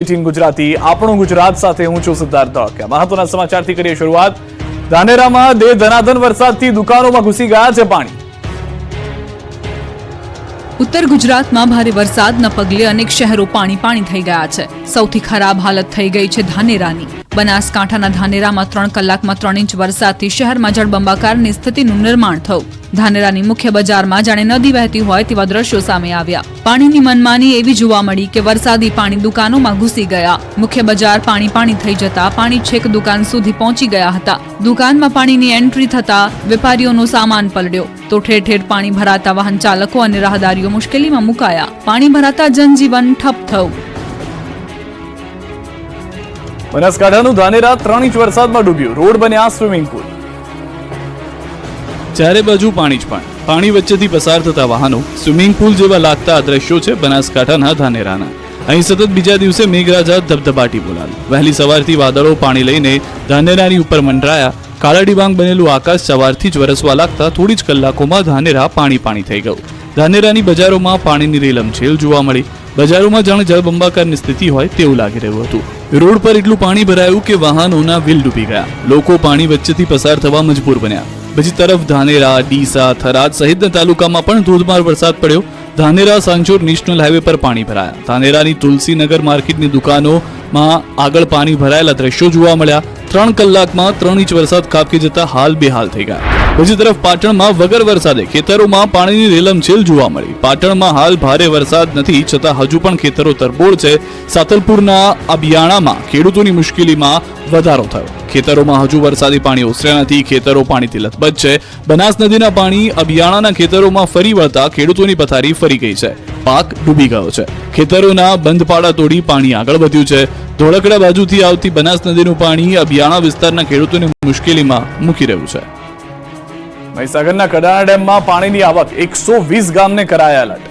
ગુજરાતી આપણું ગુજરાત સાથે હું છું સિદ્ધાર્થ ધોળકિયા। મહત્વના સમાચારથી કરીએ શરૂઆત। ધાનેરામાં ધનાધન વરસાદથી દુકાનોમાં ઘૂસી ગયા છે પાણી। उत्तर गुजरातમાં ભારે વરસાદના પગલે અનેક શહેરો પાણી થઈ ગયા છે। સૌથી ખરાબ હાલત થઈ ગઈ છે ધાનેરાની। બનાસકાંઠાના ધાનેરામાં 3 કલાકમાં 3 ઇંચ વરસાદથી શહેરમાં જળબંબાકારની સ્થિતિનું નિર્માણ થયું। ધાનેરાની મુખ્ય બજારમાં જાણે નદી વહેતી હોય તેવા દ્રશ્યો સામે આવ્યા। પાણીની મનમાની એવી જોવા મળી કે વરસાદી પાણી દુકાનોમાં ઘૂસી ગયા। મુખ્ય બજાર પાણી થઈ જતા પાણી છેક દુકાન સુધી પહોંચી ગયા હતા। દુકાનમાં પાણીની એન્ટ્રી થતા વેપારીઓનો સામાન પલળ્યો તો ઠેર ઠેર પાણી ભરાતા વાહન ચાલકો અને રાહદારીઓ મુશ્કેલીમાં મુકાયા। પાણી ભરાતા જનજીવન ઠપ થયું। બનાસકાંઠાનું ધાનેરા 3 ઇંચ વરસાદમાં ડૂબ્યું। રોડ બન્યા સ્વિમિંગ પુલ। ચારે બાજુ પાણી જ પાણી વચ્ચેથી પસાર થતા વાહનો સ્વિમિંગ પુલ જેવા લાગતા આ દ્રશ્યો છે બનાસકાંઠાના ધાનેરાના। અહીં સતત બીજા દિવસે મેઘરાજા ધબધબાટી બોલાવી। વહેલી સવારથી વાદળો પાણી લઈને ધાનેરાની ઉપર મંડરાયા। કાળા ડિબાંગ બનેલું આકાશ સવારથી જ વરસવા લાગતા થોડી જ કલાકોમાં ધાનેરા પાણી થઈ ગયું। ધાનેરાની બજારોમાં પાણીની રેલમછેલ જોવા મળી। બજારોમાં જાણે જળબંબાકારની સ્થિતિ હોય તેવું લાગી રહ્યું હતું। રોડ પર એટલું પાણી ભરાયું કે વાહનોના વ્હીલ ડૂબી ગયા। લોકો પાણી વચ્ચેથી પસાર થવા મજબૂર બન્યા। બીજી તરફ ધાનેરા, ડીસા, થરાદ સહિતના તાલુકામાં પણ ધોધમાર વરસાદ પડ્યો। ધાનેરા સાંચોર નેશનલ હાઈવે પર પાણી ભરાયા। ધાનેરાની તુલસીનગર માર્કેટની દુકાનોમાં આગળ પાણી ભરાયેલા દ્રશ્યો જોવા મળ્યા। 3 કલાકમાં 3 ઇંચ વરસાદ ખાબકી જતા હાલ બેહાલ થઈ ગયા। બીજી તરફ પાટણમાં વગર વરસાદે ખેતરોમાં પાણીની રેલમછેલ જોવા મળી। પાટણમાં હાલ ભારે વરસાદ નથી છતાં હજુ પણ ખેતરો તરબોળ છે। સાતલપુરના અબિયાણામાં ખેડૂતોની મુશ્કેલીમાં વધારો થયો। ખેતરોમાં હજુ વરસાદી પાણી ઓસર્યા નથી। ખેતરો પાણીથી લથબથ છે। બનાસ નદીના પાણી અબિયાણાના ખેતરોમાં ફરી વળતા ખેડૂતોની પથારી ફરી ગઈ છે। પાક ડૂબી ગયો છે। ખેતરોના બંધપાડા તોડી પાણી આગળ વધ્યું છે। ધોળકડા બાજુથી આવતી બનાસ નદીનું પાણી અબિયાણા વિસ્તારના ખેડૂતોને મુશ્કેલીમાં મૂકી રહ્યું છે। મહીસાગરના કડાણા ડેમમાં પાણીની આવક 120 ગામને કરાયા એલર્ટ।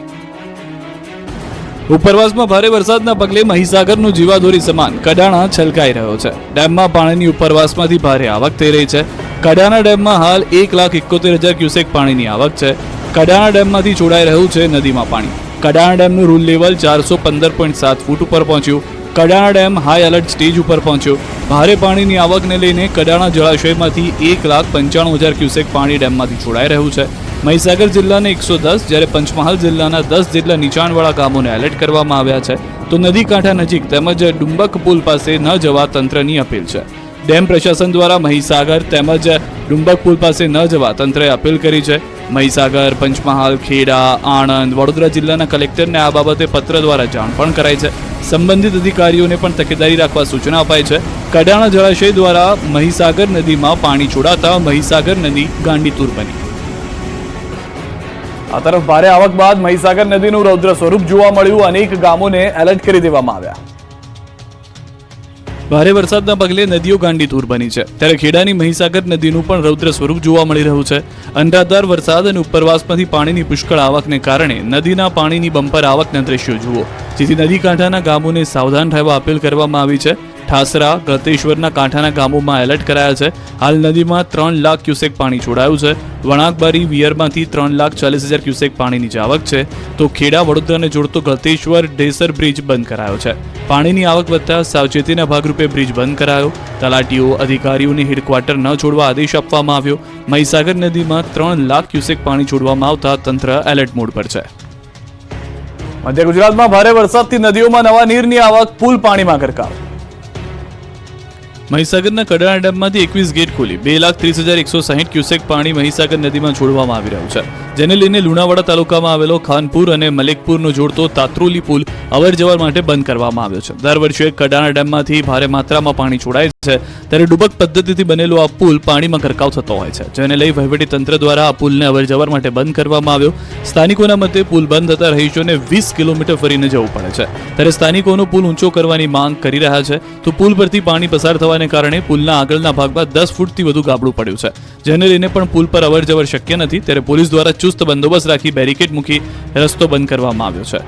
ઉપરવાસમાં ભારે વરસાદના પગલે મહીસાગરનું જીવાદોરી સમાન કડાણા છલકાઈ રહ્યો છે। ડેમમાં પાણીની ઉપરવાસમાંથી ભારે આવક થઈ રહી છે। કડાણા ડેમમાં હાલ 1,71,000 ક્યુસેક પાણીની આવક છે। કડાણા ડેમમાંથી છોડાઈ રહ્યું છે નદીમાં પાણી। કડાણા ડેમનું રૂલ લેવલ 415.7 ફૂટ ઉપર પહોંચ્યું। Kadana dam high alert stage ઉપર પહોંચ્યો। ભારે પાણીની આવકને લઈને કડાણા જળાશયમાંથી 1,95,000 ક્યુસેક પાણી ડેમમાંથી છોડાઈ રહ્યું છે। મહીસાગર જિલ્લાને 110 જ્યારે પંચમહાલ જિલ્લાના 10 જેટલા નીચાણવાળા ગામોને એલર્ટ કરવામાં આવ્યા છે તો નદી કાંઠા નજીક તેમજ ડુંબક પુલ પાસે ન જવા તંત્રની અપીલ છે। ડેમ પ્રશાસન દ્વારા મહીસાગર તેમજ ડુંબક પુલ પાસે ન જવા તંત્રએ અપીલ કરી છે। મહીસાગર, પંચમહાલ, ખેડા, આણંદ, વડોદરા જિલ્લાના કલેક્ટરને આ બાબતે પત્ર દ્વારા જાણ પણ કરાઈ છે। સંબંધિત અધિકારીઓને પણ તકેદારી રાખવા સૂચના અપાઈ છે। કડાણા જળાશય દ્વારા મહીસાગર નદીમાં પાણી છોડાતા મહીસાગર નદી ગાંડીતુર બની। આ તરફ ભારે આવક બાદ મહીસાગર નદીનું રૌદ્ર સ્વરૂપ જોવા મળ્યું। અનેક ગામોને એલર્ટ કરી દેવામાં આવ્યા। ભારે વરસાદના પગલે નદીઓ ગાંડીતુર બની છે ત્યારે ખેડાની મહીસાગર નદીનું પણ રૌદ્ર સ્વરૂપ જોવા મળી રહ્યું છે। અનરાધાર વરસાદ અને ઉપરવાસમાંથી પાણીની પુષ્કળ આવકને કારણે નદીના પાણીની બમ્પર આવકના દ્રશ્યો જુઓ જેથી નદી કાંઠાના ગામોને સાવધાન રહેવા અપીલ કરવામાં આવી છે। ઠાસરા, ગળતેશ્વરના કાંઠાના ગામોમાં એલર્ટ કરાયા છે। હાલ નદીમાં 3 લાખ ક્યુસેક પાણી છોડાયું છે। વણાકબારી વિયરમાંથી 3,40,000 ક્યુસેક પાણીની આવક છે તો ખેડા વડોદરાને જોડતો ગળતેશ્વર ડેસર બ્રિજ બંધ કરાયો છે। પાણીની આવક વધતા સાવચેતીના ભાગરૂપે બ્રિજ બંધ કરાયો। તલાટીઓ, અધિકારીઓને હેડક્વાર્ટર ન છોડવા આદેશ આપવામાં આવ્યો। મહીસાગર નદીમાં 3 લાખ ક્યુસેક પાણી છોડવામાં આવતા તંત્ર એલર્ટ મોડ પર છે। મધ્ય ગુજરાતમાં ભારે વરસાદથી નદીઓમાં નવા નીરની આવક, પુલ પાણીમાં ગરકાવ। મહીસાગરના કડાણા ડેમમાંથી 21 ગેટ ખોલી 2,30,160 ક્યુસેક પાણી મહીસાગર નદીમાં છોડવામાં આવી રહ્યું છે જેને લઈને લુણાવાડા તાલુકામાં આવેલો ખાનપુર અને મલેકપુરનો જોડતો તાત્રોલી પુલ અવરજવર માટે બંધ કરવામાં આવ્યો છે। દર વર્ષે કડાણા ડેમમાંથી ભારે માત્રામાં પાણી છોડાય છે ત્યારે ડુબક પદ્ધતિથી બનેલો આ પુલ પાણીમાં ગરકાવ થતો હોય છે જેને લઈ વહીવટી તંત્ર દ્વારા આ પુલને અવરજવર માટે બંધ કરવામાં આવ્યો। સ્થાનિકોના મતે પુલ બંધ થતા રહીશોને 20 કિલોમીટર ફરીને જવું પડે છે ત્યારે સ્થાનિકોનો પુલ ઊંચો કરવાની માંગ કરી રહ્યા છે તો પુલ પરથી પાણી પસાર થવાને કારણે પુલના આગળના ભાગમાં 10 ફૂટથી વધુ ગાબડું પડ્યું છે જેને લઈને પણ પુલ પર અવરજવર શક્ય નથી ત્યારે પોલીસ દ્વારા ચુસ્ત બંદોબસ્ત રાખી બેરિકેડ મૂકી રસ્તો બંધ કરવામાં આવ્યો છે।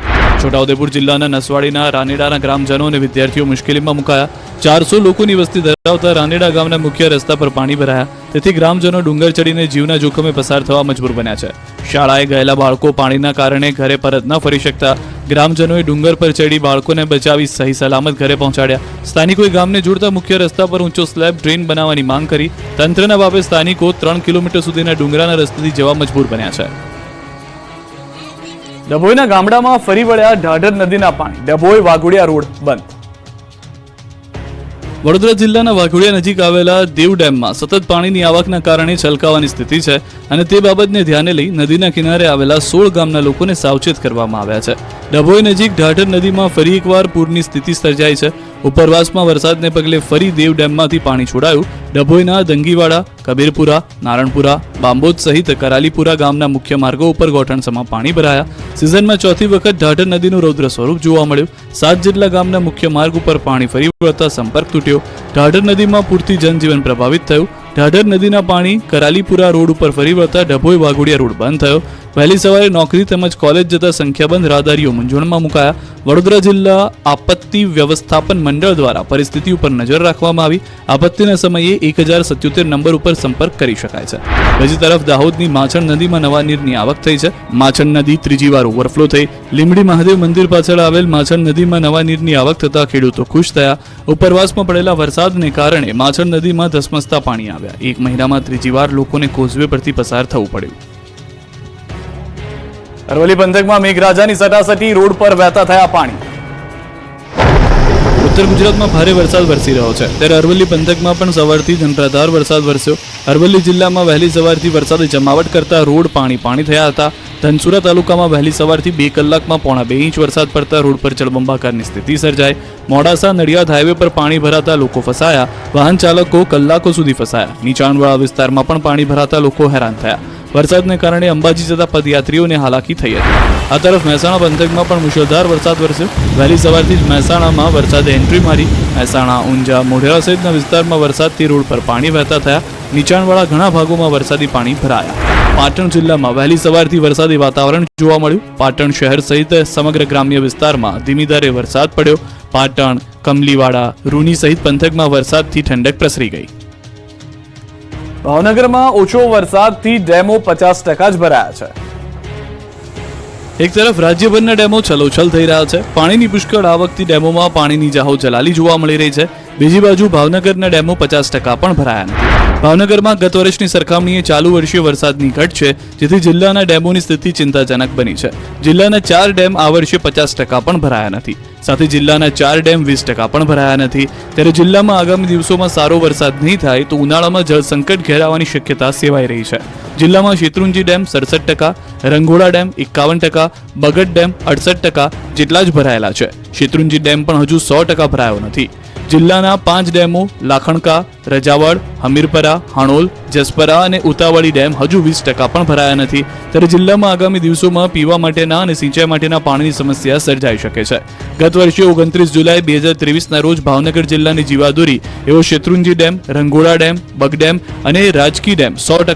છોટાઉદેપુર જિલ્લાના નસવાડીના રાનેડાના ગ્રામજનો અને વિદ્યાર્થીઓ મુશ્કેલીમાં મુકાયા। 400 લોકોની વસ્તી ધરાવતા રાનેડા ગામના મુખ્ય રસ્તા પર પાણી ભરાયા તેથી ગ્રામજનો ડુંગર ચડીને જીવના જોખમે પસાર થવા મજબૂર બન્યા છે। શાળાએ ગયેલા બાળકો પાણીના કારણે ઘરે પરત ન ફરી શકતા ગ્રામજનોએ ડુંગર પર ચડી બાળકોને બચાવી સહી સલામત ઘરે પહોંચાડ્યા। સ્થાનિકોએ ગામને જોડતા મુખ્ય રસ્તા પર ઊંચો સ્લેબ ડ્રેન બનાવવાની માંગ કરી। તંત્રના બાબે સ્થાનિકો 3 કિલોમીટર સુધીના ડુંગરાના રસ્તેથી જવા મજબૂર બન્યા છે। ડભોઈના ગામડામાં ફરી વળ્યા ઢાઢર નદીના પાણી, ડભોઈ વાઘોડિયા રોડ બંધ। વડોદરા જિલ્લાના વાઘોડિયા નજીક આવેલા દેવ ડેમમાં સતત પાણીની આવકના કારણે છલકાવાની સ્થિતિ છે અને તે બાબતને ધ્યાને લઈ નદીના કિનારે આવેલા 16 ગામના લોકોને સાવચેત કરવામાં આવ્યા છે। ડભોઈ નજીક ઢાઢર નદીમાં ફરી એકવાર પૂરની સ્થિતિ સર્જાઈ છે। ઉપરવાસમાં વરસાદને પગલે ફરી દેવ ડેમમાંથી પાણી છોડાયું। ડભોઈના દંગીવાડા, કબીરપુરા, નારણપુરા, બાંબોદ સહિત કરાલીપુરા ગામના મુખ્ય માર્ગો ઉપર ગોઠણસમાં પાણી ભરાયા। સિઝનમાં ચોથી વખત ઢાઢર નદીનું રૌદ્ર સ્વરૂપ જોવા મળ્યું। 7 જેટલા ગામના મુખ્ય માર્ગ ઉપર પાણી ફરી વળતા સંપર્ક તૂટ્યો। ઢાઢર નદીમાં પૂરથી જનજીવન પ્રભાવિત થયું। ઢાઢર નદીના પાણી કરાલીપુરા રોડ ઉપર ફરી વળતા ડભોઈ વાઘોડિયા રોડ બંધ થયો। વહેલી સવારે નોકરી તેમજ કોલેજ જતા સંખ્યાબંધ રાહદારીઓ મૂંઝવણમાં મુકાયા। વડોદરા જિલ્લા આપત્તિ વ્યવસ્થાપન મંડળ દ્વારા પરિસ્થિતિ ઉપર નજર રાખવામાં આવી। આપત્તિના સમયે 1077 નંબર ઉપર સંપર્ક કરી શકાય છે। બીજી તરફ દાહોદની માછણ નદીમાં નવા નીરની આવક થઈ છે। માછણ નદી ત્રીજી વાર ઓવરફ્લો થઈ। લીંબડી મહાદેવ મંદિર પાછળ આવેલ માછણ નદીમાં નવા નીરની આવક થતા ખેડૂતો ખુશ થયા। ઉપરવાસમાં પડેલા વરસાદને કારણે માછણ નદીમાં ધસમસતા પાણી આવ્યા। એક મહિનામાં ત્રીજી વાર લોકોને કોઝવે પરથી પસાર થવું પડ્યું। અરવલ્લી પંથકમાં મેઘરાજાની સટાસટી, રોડ પર વહેતા થયા પાણી। ઉત્તર ગુજરાતમાં ભારે વરસાદ વરસી રહ્યો છે ત્યારે અરવલ્લી પંથકમાં પણ સવારથી જ અનરાધાર વરસાદ વરસ્યો। અરવલ્લી જિલ્લામાં વહેલી સવારથી વરસાદે જમાવટ કરતા રોડ પાણી થયા હતા। ધનસુરા તાલુકામાં વહેલી સવારથી 2 કલાકમાં 1.5 ઇંચ વરસાદ પડતા રોડ પર જળબંબાકારની સ્થિતિ સર્જાઈ। મોડાસા નડિયાદ હાઈવે પર પાણી ભરાતા લોકો ફસાયા। વાહન ચાલકો કલાકો સુધી ફસાયા। નીચાણવાળા વિસ્તારમાં પણ પાણી ભરાતા લોકો હેરાન થયા। વરસાદને કારણે અંબાજી જતા પદયાત્રીઓને હાલાકી થઈ હતી। આ તરફ મહેસાણા પંથકમાં પણ મુશળધાર વરસાદ વરસ્યો। વહેલી સવારથી જ મહેસાણામાં વરસાદે એન્ટ્રી મારી। મહેસાણા, ઊંઝા, મોઢેરા સહિતના વિસ્તારમાં વરસાદથી રોડ પર પાણી વહેતા થયા। નીચાણવાળા ઘણા ભાગોમાં વરસાદી પાણી ભરાયા। પાટણ જિલ્લામાં વહેલી સવારથી વરસાદી વાતાવરણ જોવા મળ્યું। પાટણ શહેર સહિત સમગ્ર ગ્રામ્ય વિસ્તારમાં ધીમી ધારે વરસાદ પડ્યો। પાટણ, કમલીવાડા, રૂની સહિત પંથકમાં વરસાદથી ઠંડક પ્રસરી ગઈ। ભાવનગરમાં ઓછો વરસાદથી ડેમો 50% જ ભરાયા છે। એક તરફ રાજ્યભરના ડેમો છલોછલ થઈ રહ્યા છે। પાણીની પુષ્કળ આવકથી ડેમોમાં પાણીની જાહો જલાલી જોવા મળી રહી છે। બીજી બાજુ ભાવનગરના ડેમો 50% પણ ભરાયા નથી। ભાવનગરમાં ગત વર્ષની સરખામણીએ ચાલુ વર્ષે વરસાદની ઘટ છે, જેથી જિલ્લાના ડેમોની સ્થિતિ ચિંતાજનક બની છે। જિલ્લાના 4 ડેમ આ વર્ષે 50% પણ ભરાયા નથી। સાથે જિલ્લાના 4 ડેમ 20% પણ ભરાયા નથી। ત્યારે જિલ્લામાં આગામી દિવસોમાં સારો વરસાદ નહીં થાય તો ઉનાળામાં જળ સંકટ ઘેરાવાની શક્યતા સેવાઈ રહી છે। જિલ્લામાં શેત્રુંજી ડેમ 67%, રંઘોળા ડેમ 51%, બગડ ડેમ 68% જેટલા જ ભરાયેલા છે। શેત્રુંજી ડેમ પણ હજુ 100% ભરાયો નથી। જિલ્લાના 5 ડેમો લાખણકા, રજાવડ, હમીરપરા, હાણોલ, જસપરા અને ઉતાવળી ડેમ હજુ 20% પણ ભરાયા નથી। ત્યારે જિલ્લામાં આગામી દિવસોમાં પીવા માટેના અને સિંચાઈ માટેના પાણીની સમસ્યા સર્જાઈ શકે છે। ગત વર્ષે 29 જુલાઈ 2023ના રોજ ભાવનગર જિલ્લાની જીવાદોરી એવો Shetrunji dam, Rangola dam, Bag dam અને રાજકી ડેમ 100%